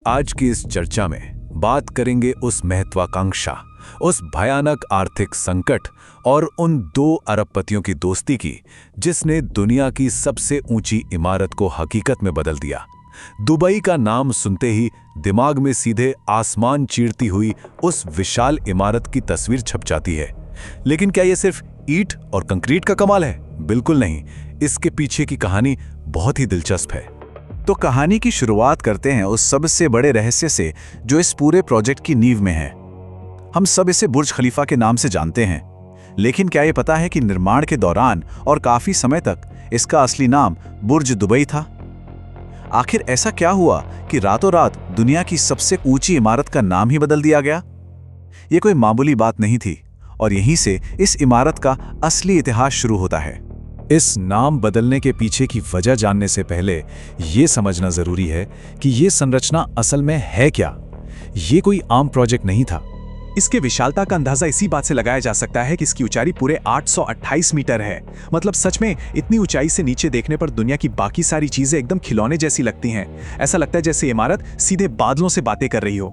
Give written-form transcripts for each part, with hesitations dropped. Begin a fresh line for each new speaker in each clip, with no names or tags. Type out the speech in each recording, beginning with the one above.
आज की इस चर्चा में बात करेंगे उस महत्वाकांक्षा, उस भयानक आर्थिक संकट और उन दो अरबपतियों की दोस्ती की जिसने दुनिया की सबसे ऊंची इमारत को हकीकत में बदल दिया। दुबई का नाम सुनते ही दिमाग में सीधे आसमान चीरती हुई उस विशाल इमारत की तस्वीर छप जाती है। लेकिन क्या यह सिर्फ ईंट और कंक्रीट का कमाल है? बिल्कुल नहीं। इसके पीछे की कहानी बहुत ही दिलचस्प है।
तो कहानी की शुरुआत करते हैं उस सबसे बड़े रहस्य से जो इस पूरे प्रोजेक्ट की नींव में है। हम सब इसे बुर्ज खलीफा के नाम से जानते हैं, लेकिन क्या ये पता है कि निर्माण के दौरान और काफी समय तक इसका असली नाम बुर्ज दुबई था? आखिर ऐसा क्या हुआ कि रातों रात दुनिया की सबसे ऊंची इमारत का नाम ही बदल दिया गया? ये कोई मामूली बात नहीं थी और यहीं से इस इमारत का असली इतिहास शुरू होता है।
इस नाम बदलने के पीछे की वजह जानने से पहले ये समझना जरूरी है कि ये संरचना असल में है क्या। ये कोई आम प्रोजेक्ट नहीं था।
इसके विशालता का अंदाजा इसी बात से लगाया जा सकता है कि इसकी ऊंचाई पूरे 828 मीटर है। मतलब सच में इतनी ऊंचाई से नीचे देखने पर दुनिया की बाकी सारी चीजें एकदम खिलौने जैसी लगती हैं। ऐसा लगता है जैसे इमारत सीधे बादलों से बातें कर रही हो।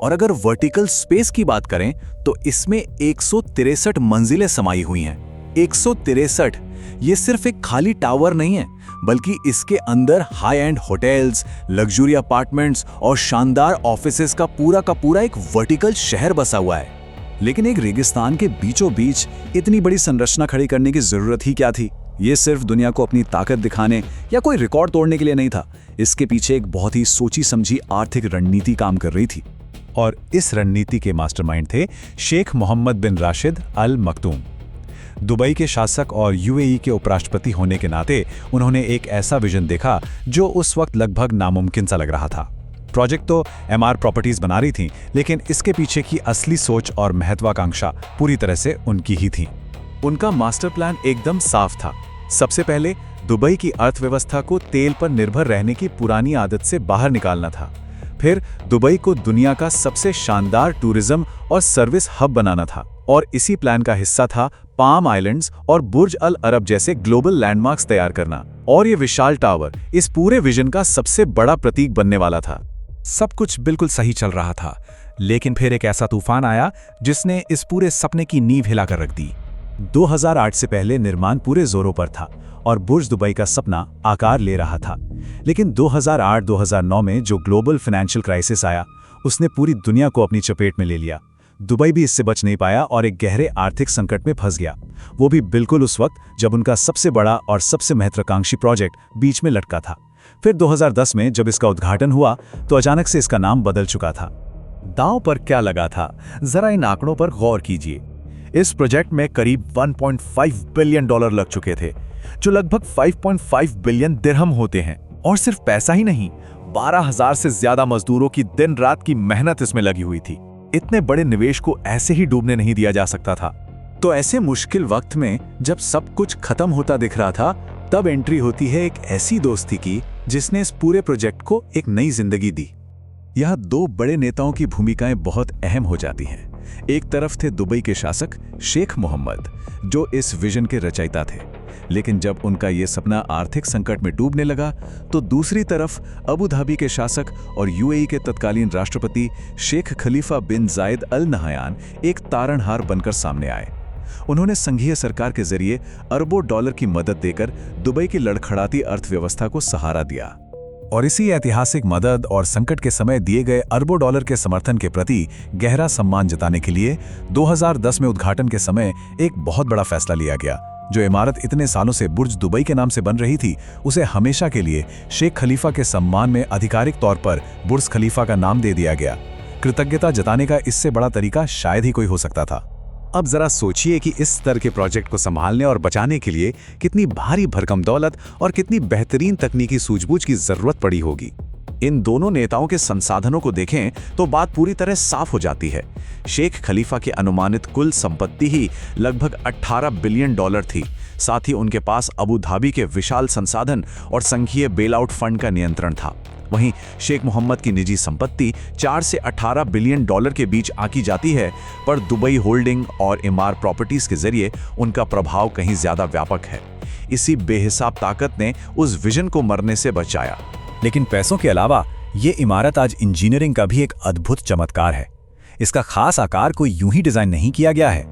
और अगर वर्टिकल स्पेस की बात करें तो इसमें 163 मंजिलें समाई हुई हैं। 163। ये सिर्फ एक खाली टावर नहीं है, बल्कि इसके अंदर high and hotels, luxury apartments और शानदार ऑफिसेज का पूरा एक वर्टिकल शहर बसा हुआ है। लेकिन एक रेगिस्तान के बीचों बीच इतनी बड़ी संरचना खड़ी करने की जरूरत ही क्या थी? ये सिर्फ दुनिया को अपनी ताकत दिखाने या कोई रिकॉर्ड तोड़ने के लिए नहीं था। इसके पीछे एक बहुत ही सोची समझी आर्थिक रणनीति काम कर रही थी।
और इस रणनीति के मास्टरमाइंड थे शेख मोहम्मद बिन राशिद अल मखदूम। दुबई के शासक और यूएई के उपराष्ट्रपति होने के नाते उन्होंने एक ऐसा विजन देखा जो उस वक्त लगभग नामुमकिन सा लग रहा था। प्रोजेक्ट तो एमआर प्रॉपर्टीज बना रही थी, लेकिन इसके पीछे की असली सोच और महत्वाकांक्षा पूरी तरह से उनकी ही थी। उनका मास्टर प्लान एकदम साफ था। सबसे पहले दुबई की अर्थव्यवस्था को तेल पर निर्भर रहने की पुरानी आदत से बाहर निकालना था। फिर दुबई को दुनिया का सबसे शानदार टूरिज्म और सर्विस हब बनाना था। और इसी प्लान का हिस्सा था पाम आइलैंड्स और बुर्ज अल अरब जैसे ग्लोबल लैंडमार्क्स तैयार करना। और ये विशाल टावर इस पूरे विजन का सबसे बड़ा प्रतीक बनने वाला था।
सब कुछ बिल्कुल सही चल रहा था, लेकिन फिर एक ऐसा तूफान आया जिसने इस पूरे सपने की नींव हिलाकर रख दी।
2008 से पहले निर्माण पूरे जोरों पर था और बुर्ज दुबई का सपना आकार ले रहा था। लेकिन 2008-2009 में जो ग्लोबल फाइनेंशियल क्राइसिस आया, उसने पूरी दुनिया को अपनी चपेट में ले लिया। दुबई भी इससे बच नहीं पाया और एक गहरे आर्थिक संकट में फंस गया। वो भी बिल्कुल उस वक्त जब उनका सबसे बड़ा और सबसे महत्वाकांक्षी प्रोजेक्ट बीच में लटका था। फिर 2010 में जब इसका उद्घाटन हुआ तो अचानक से इसका नाम बदल चुका था।
दांव पर क्या लगा था, जरा इन आंकड़ों पर गौर कीजिए। इस प्रोजेक्ट में करीब 1.5 बिलियन डॉलर लग चुके थे, जो लगभग 5.5 बिलियन दिरहम होते हैं। और सिर्फ पैसा ही नहीं, 12,000 से ज्यादा मजदूरों की दिन रात की मेहनत इसमें लगी हुई थी। इतने बड़े निवेश को ऐसे ही डूबने नहीं दिया जा सकता था।
तो ऐसे मुश्किल वक्त में जब सब कुछ खत्म होता दिख रहा था, तब एंट्री होती है एक ऐसी दोस्ती की जिसने इस पूरे प्रोजेक्ट को एक नई जिंदगी दी। यहाँ दो बड़े नेताओं की भूमिकाएं बहुत अहम हो जाती हैं। एक तरफ थे दुबई के शासक शेख मोहम्मद, जो इस विजन के रचयिता थे। लेकिन जब उनका ये सपना आर्थिक संकट में डूबने लगा तो दूसरी तरफ अबू धाबी के शासक और यूएई के तत्कालीन राष्ट्रपति शेख खलीफा बिन जायद अल नहयान एक तारणहार बनकर सामने आए। उन्होंने संघीय सरकार के जरिए अरबों डॉलर की मदद देकर दुबई की लड़खड़ाती अर्थव्यवस्था को सहारा दिया।
और इसी ऐतिहासिक मदद और संकट के समय दिए गए अरबों डॉलर के समर्थन के प्रति गहरा सम्मान जताने के लिए 2010 में उद्घाटन के समय एक बहुत बड़ा फैसला लिया गया। जो इमारत इतने सालों से बुर्ज दुबई के नाम से बन रही थी, उसे हमेशा के लिए शेख खलीफा के सम्मान में आधिकारिक तौर पर बुर्ज खलीफा का नाम दे दिया गया। कृतज्ञता जताने का इससे बड़ा तरीका शायद ही कोई हो सकता था।
अब जरा सोचिए कि इस स्तर के प्रोजेक्ट को संभालने और बचाने के लिए कितनी भारी भरकम दौलत और कितनी बेहतरीन तकनीकी सूझबूझ की जरूरत पड़ी होगी। इन दोनों नेताओं के संसाधनों को देखें तो बात पूरी तरह साफ हो जाती है। शेख खलीफा की अनुमानित कुल संपत्ति ही लगभग 18 बिलियन डॉलर थी। साथ ही उनके पास अबू धाबी के विशाल संसाधन और संघीय बेलआउट फंड का नियंत्रण था। वहीं शेख मोहम्मद की निजी संपत्ति 4 से 18 बिलियन डॉलर के बीच आंकी जाती है, पर दुबई होल्डिंग और एमआर प्रॉपर्टीज के जरिए उनका प्रभाव कहीं ज्यादा व्यापक है। इसी बेहिसाब ताकत ने उस विजन को मरने से बचाया।
लेकिन पैसों के अलावा
ये इमारत आज इंजीनियरिंग का भी एक अद्भुत चमत्कार है। इसका खास आकार कोई यूं ही डिजाइन नहीं किया गया है।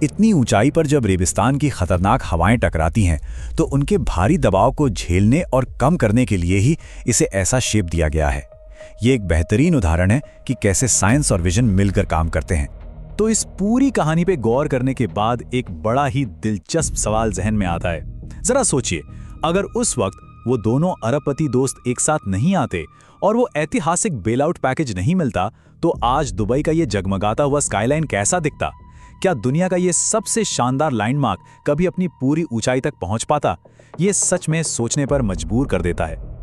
इतनी ऊंचाई पर जब रेगिस्तान की खतरनाक हवाएं टकराती हैं तो उनके भारी दबाव को झेलने और कम करने के लिए ही इसे ऐसा शेप दिया गया है। ये एक बेहतरीन उदाहरण है कि कैसे साइंस और विजन मिलकर काम करते हैं।
तो इस पूरी कहानी पे गौर करने के बाद एक बड़ा ही दिलचस्प सवाल जहन में आता है। जरा सोचिए, अगर उस वक्त वो दोनों अरबपति दोस्त एक साथ नहीं आते और वो ऐतिहासिक बेलआउट पैकेज नहीं मिलता, तो आज दुबई का ये जगमगाता हुआ स्काईलाइन कैसा दिखता? क्या दुनिया का ये सबसे शानदार लैंडमार्क कभी अपनी पूरी ऊंचाई तक पहुंच पाता? ये सच में सोचने पर मजबूर कर देता है।